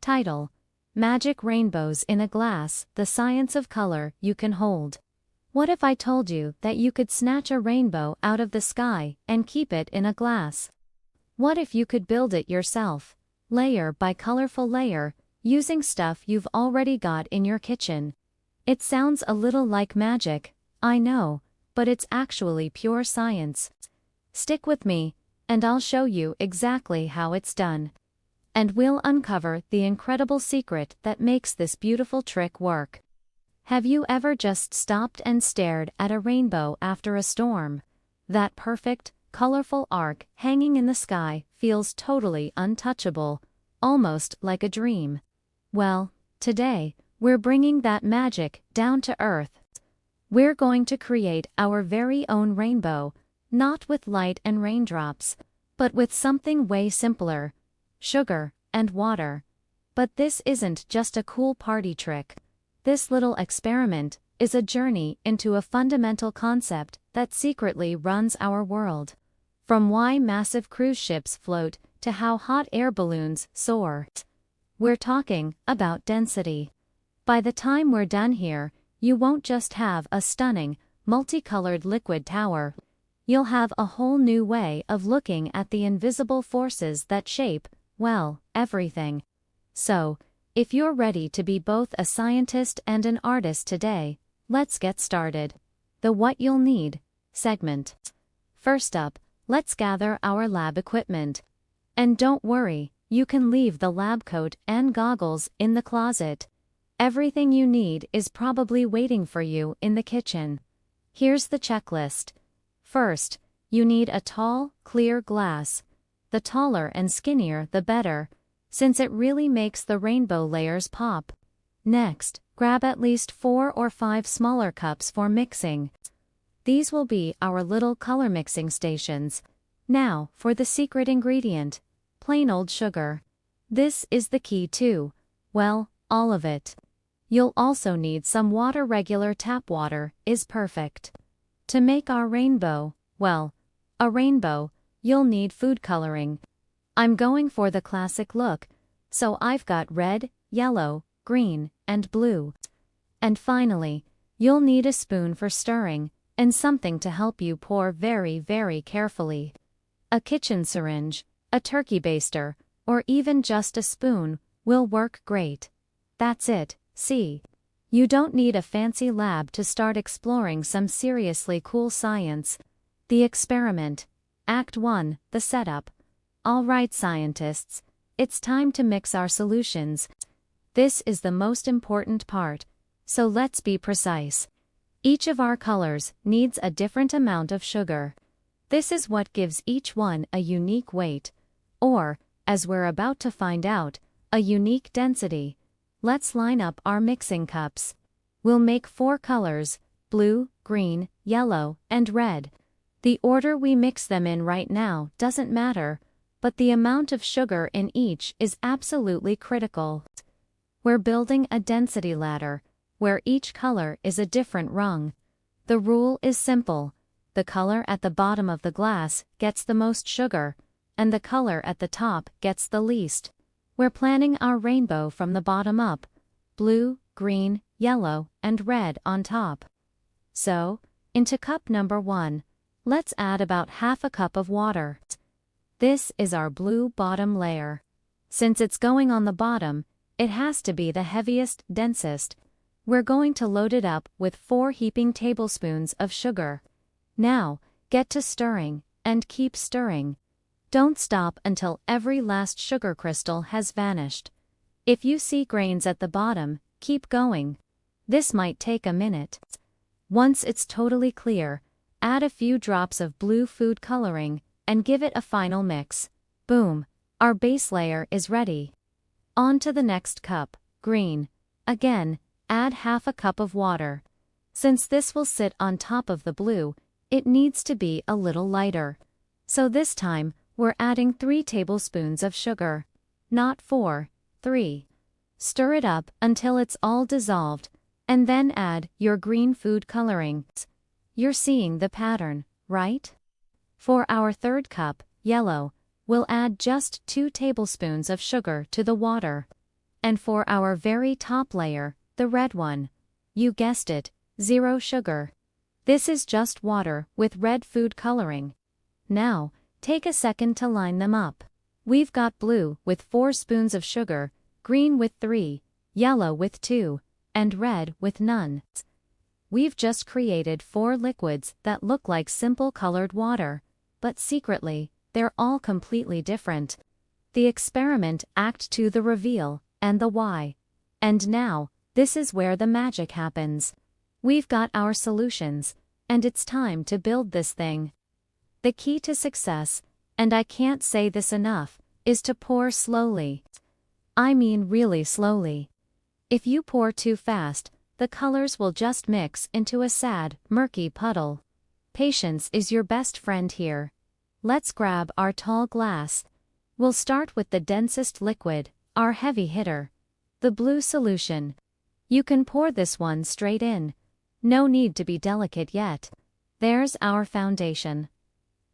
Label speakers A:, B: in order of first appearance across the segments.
A: Title: Magic Rainbows in a Glass, The Science of Color You Can Hold. What if I told you that you could snatch a rainbow out of the sky and keep it in a glass? What if you could build it yourself, layer by colorful layer, using stuff you've already got in your kitchen? It sounds a little like magic, I know, but it's actually pure science. Stick with me, and I'll show you exactly how it's done. And we'll uncover the incredible secret that makes this beautiful trick work. Have you ever just stopped and stared at a rainbow after a storm? That perfect, colorful arc hanging in the sky feels totally untouchable, almost like a dream. Well, today, we're bringing that magic down to earth. We're going to create our very own rainbow, not with light and raindrops, but with something way simpler: sugar and water. But this isn't just a cool party trick. This little experiment is a journey into a fundamental concept that secretly runs our world. From why massive cruise ships float to how hot air balloons soar. We're talking about density. By the time we're done here, you won't just have a stunning, multicolored liquid tower. You'll have a whole new way of looking at the invisible forces that shape, well, everything. So, if you're ready to be both a scientist and an artist today, let's get started. The What You'll Need segment. First up, let's gather our lab equipment. And don't worry, you can leave the lab coat and goggles in the closet. Everything you need is probably waiting for you in the kitchen. Here's the checklist. First, you need a tall, clear glass. The taller and skinnier the better, since it really makes the rainbow layers pop. Next, grab at least 4 or 5 smaller cups for mixing. These will be our little color mixing stations. Now, for the secret ingredient: plain old sugar. This is the key to, well, all of it. You'll also need some water. Regular tap water is perfect. To make our rainbow, well, a rainbow, you'll need food coloring. I'm going for the classic look, so I've got red, yellow, green, and blue. And finally, you'll need a spoon for stirring, and something to help you pour very, very carefully. A kitchen syringe, a turkey baster, or even just a spoon will work great. That's it, see? You don't need a fancy lab to start exploring some seriously cool science. The experiment. Act 1, the setup. All right, scientists, it's time to mix our solutions. This is the most important part, so let's be precise. Each of our colors needs a different amount of sugar. This is what gives each one a unique weight, or, as we're about to find out, a unique density. Let's line up our mixing cups. We'll make 4 colors: blue, green, yellow, and red. The order we mix them in right now doesn't matter, but the amount of sugar in each is absolutely critical. We're building a density ladder, where each color is a different rung. The rule is simple: the color at the bottom of the glass gets the most sugar, and the color at the top gets the least. We're planning our rainbow from the bottom up: blue, green, yellow, and red on top. So, into cup number 1, let's add about half a cup of water. This is our blue bottom layer. Since it's going on the bottom, it has to be the heaviest, densest. We're going to load it up with 4 heaping tablespoons of sugar. Now, get to stirring, and keep stirring. Don't stop until every last sugar crystal has vanished. If you see grains at the bottom, keep going. This might take a minute. Once it's totally clear, add a few drops of blue food coloring, and give it a final mix. Boom! Our base layer is ready. On to the next cup, green. Again, add half a cup of water. Since this will sit on top of the blue, it needs to be a little lighter. So this time, we're adding 3 tablespoons of sugar. Not 4, 3. Stir it up until it's all dissolved, and then add your green food coloring. You're seeing the pattern, right? For our third cup, yellow, we'll add just 2 tablespoons of sugar to the water. And for our very top layer, the red one. You guessed it, zero sugar. This is just water with red food coloring. Now, take a second to line them up. We've got blue with 4 spoons of sugar, green with 3, yellow with 2, and red with none. We've just created 4 liquids that look like simple colored water, but secretly, they're all completely different. The experiment Act 2, the reveal, and the why. And now, this is where the magic happens. We've got our solutions, and it's time to build this thing. The key to success, and I can't say this enough, is to pour slowly. I mean really slowly. If you pour too fast, the colors will just mix into a sad, murky puddle. Patience is your best friend here. Let's grab our tall glass. We'll start with the densest liquid, our heavy hitter. The blue solution. You can pour this one straight in. No need to be delicate yet. There's our foundation.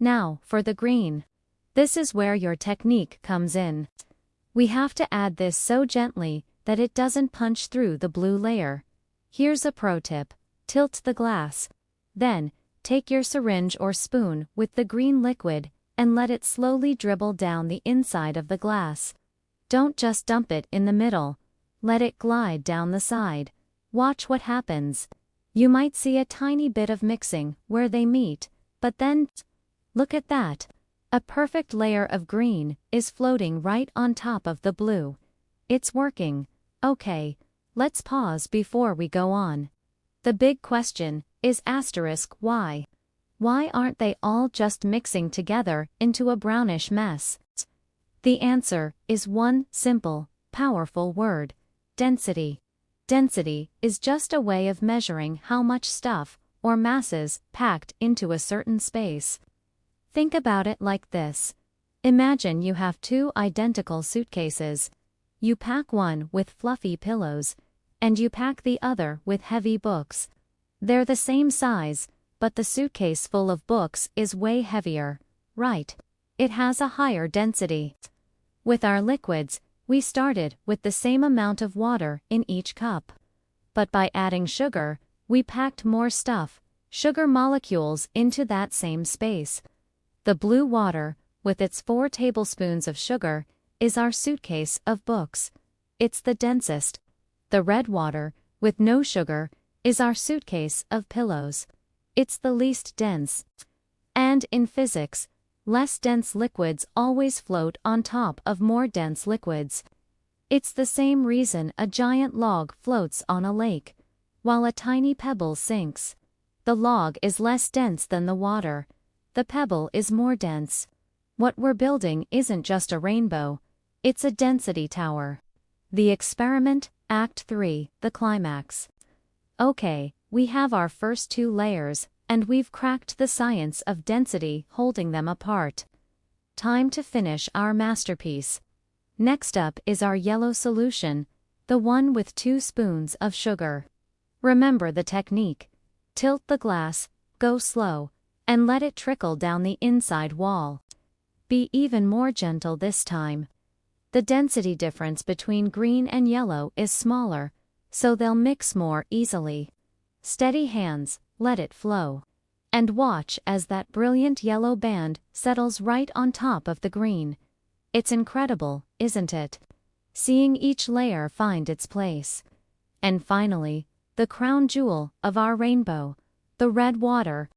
A: Now, for the green. This is where your technique comes in. We have to add this so gently that it doesn't punch through the blue layer. Here's a pro tip. Tilt the glass. Then, take your syringe or spoon with the green liquid and let it slowly dribble down the inside of the glass. Don't just dump it in the middle. Let it glide down the side. Watch what happens. You might see a tiny bit of mixing where they meet, but then, look at that. A perfect layer of green is floating right on top of the blue. It's working. Okay, let's pause before we go on. The big question is why? Why aren't they all just mixing together into a brownish mess? The answer is one simple, powerful word: density. Density is just a way of measuring how much stuff, or masses, packed into a certain space. Think about it like this. Imagine you have 2 identical suitcases. You pack one with fluffy pillows, and you pack the other with heavy books. They're the same size, but the suitcase full of books is way heavier, right? It has a higher density. With our liquids, we started with the same amount of water in each cup. But by adding sugar, we packed more stuff, sugar molecules, into that same space. The blue water, with its 4 tablespoons of sugar, is our suitcase of books. It's the densest. The red water, with no sugar, is our suitcase of pillows. It's the least dense. And in physics, less dense liquids always float on top of more dense liquids. It's the same reason a giant log floats on a lake, while a tiny pebble sinks. The log is less dense than the water. The pebble is more dense. What we're building isn't just a rainbow, it's a density tower. The experiment, Act 3, the climax. Okay, we have our first 2 layers, and we've cracked the science of density holding them apart. Time to finish our masterpiece. Next up is our yellow solution, the one with 2 spoons of sugar. Remember the technique. Tilt the glass, go slow, and let it trickle down the inside wall. Be even more gentle this time. The density difference between green and yellow is smaller, so they'll mix more easily. Steady hands, let it flow. And watch as that brilliant yellow band settles right on top of the green. It's incredible, isn't it? Seeing each layer find its place. And finally, the crown jewel of our rainbow, the red water.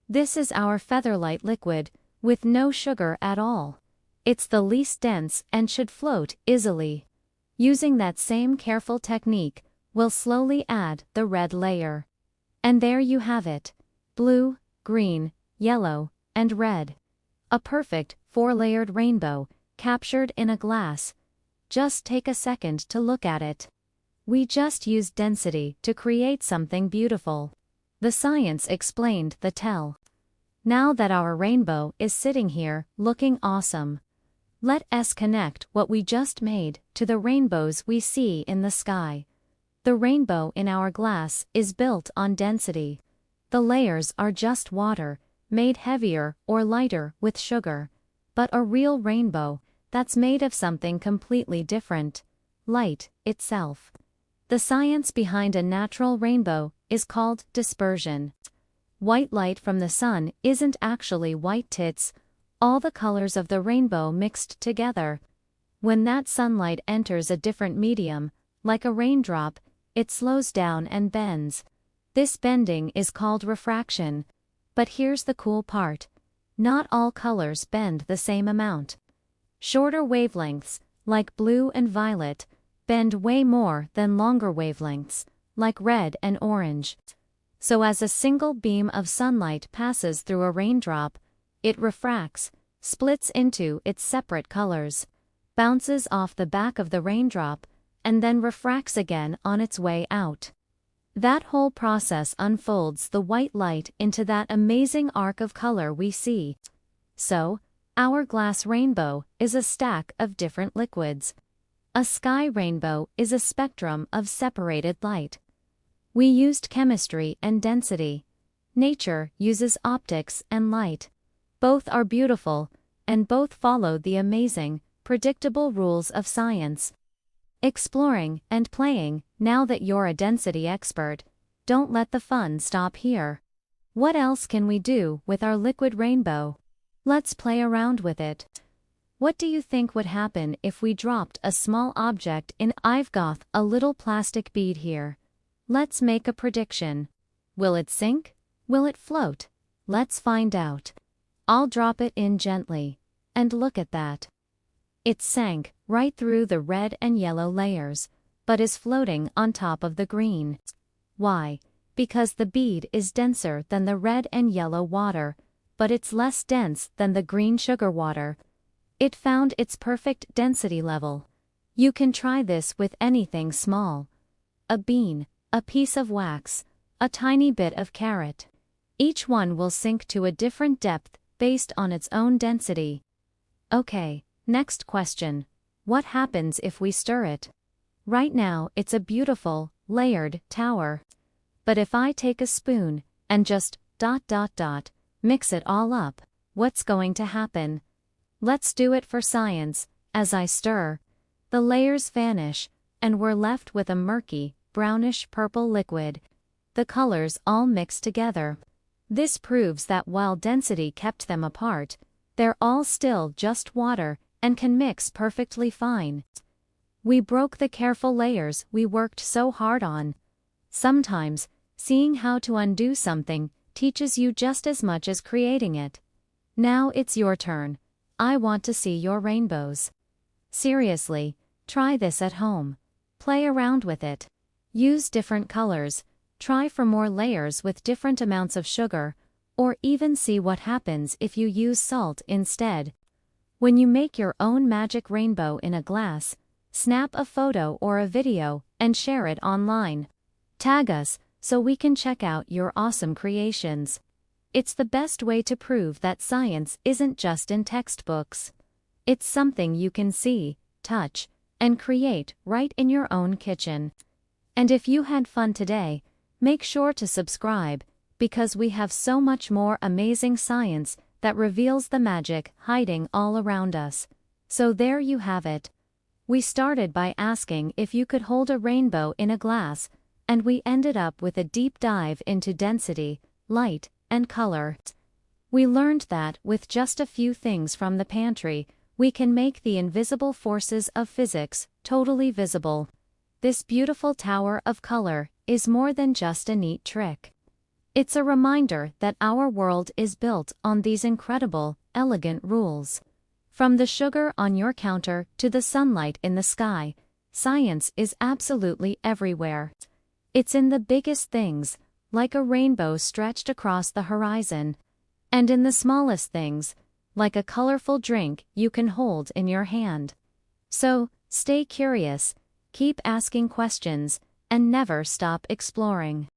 A: This is our featherlight liquid, with no sugar at all. It's the least dense and should float easily. Using that same careful technique, we'll slowly add the red layer. And there you have it. Blue, green, yellow, and red. A perfect 4-layered rainbow, captured in a glass. Just take a second to look at it. We just used density to create something beautiful. The science explained the tell. Now that our rainbow is sitting here, looking awesome, let us connect what we just made to the rainbows we see in the sky. The rainbow in our glass is built on density. The layers are just water, made heavier or lighter with sugar. But a real rainbow, that's made of something completely different. light, itself. The science behind a natural rainbow is called dispersion. White light from the sun isn't actually white tits, all the colors of the rainbow mixed together. When that sunlight enters a different medium, like a raindrop, it slows down and bends. This bending is called refraction. But here's the cool part. Not all colors bend the same amount. Shorter wavelengths, like blue and violet, bend way more than longer wavelengths, like red and orange. So as a single beam of sunlight passes through a raindrop, it refracts, splits into its separate colors, bounces off the back of the raindrop, and then refracts again on its way out. That whole process unfolds the white light into that amazing arc of color we see. So, our glass rainbow is a stack of different liquids. A sky rainbow is a spectrum of separated light. We used chemistry and density. Nature uses optics and light. Both are beautiful, and both follow the amazing, predictable rules of science. Exploring and playing, now that you're a density expert, don't let the fun stop here. What else can we do with our liquid rainbow? Let's play around with it. What do you think would happen if we dropped a small object in? I've got a little plastic bead here. Let's make a prediction. Will it sink? Will it float? Let's find out. I'll drop it in gently. And look at that. It sank right through the red and yellow layers, but is floating on top of the green. Why? Because the bead is denser than the red and yellow water, but it's less dense than the green sugar water. It found its perfect density level. You can try this with anything small. A bean, a piece of wax, a tiny bit of carrot. Each one will sink to a different depth based on its own density. Okay, next question. What happens if we stir it? Right now it's a beautiful, layered tower. But if I take a spoon and just ... mix it all up, what's going to happen? Let's do it for science. As I stir, the layers vanish, and we're left with a murky, brownish-purple liquid. The colors all mix together. This proves that while density kept them apart, they're all still just water and can mix perfectly fine. We broke the careful layers we worked so hard on. Sometimes, seeing how to undo something teaches you just as much as creating it. Now it's your turn. I want to see your rainbows. Seriously, try this at home. Play around with it. Use different colors, try for more layers with different amounts of sugar, or even see what happens if you use salt instead. When you make your own magic rainbow in a glass, snap a photo or a video and share it online. Tag us so we can check out your awesome creations. It's the best way to prove that science isn't just in textbooks. It's something you can see, touch, and create right in your own kitchen. And if you had fun today, make sure to subscribe, because we have so much more amazing science that reveals the magic hiding all around us. So there you have it. We started by asking if you could hold a rainbow in a glass, and we ended up with a deep dive into density, light, and color. We learned that with just a few things from the pantry, we can make the invisible forces of physics totally visible. This beautiful tower of color is more than just a neat trick. It's a reminder that our world is built on these incredible, elegant rules. From the sugar on your counter to the sunlight in the sky, science is absolutely everywhere. It's in the biggest things, like a rainbow stretched across the horizon, and in the smallest things, like a colorful drink you can hold in your hand. So, stay curious, keep asking questions, and never stop exploring.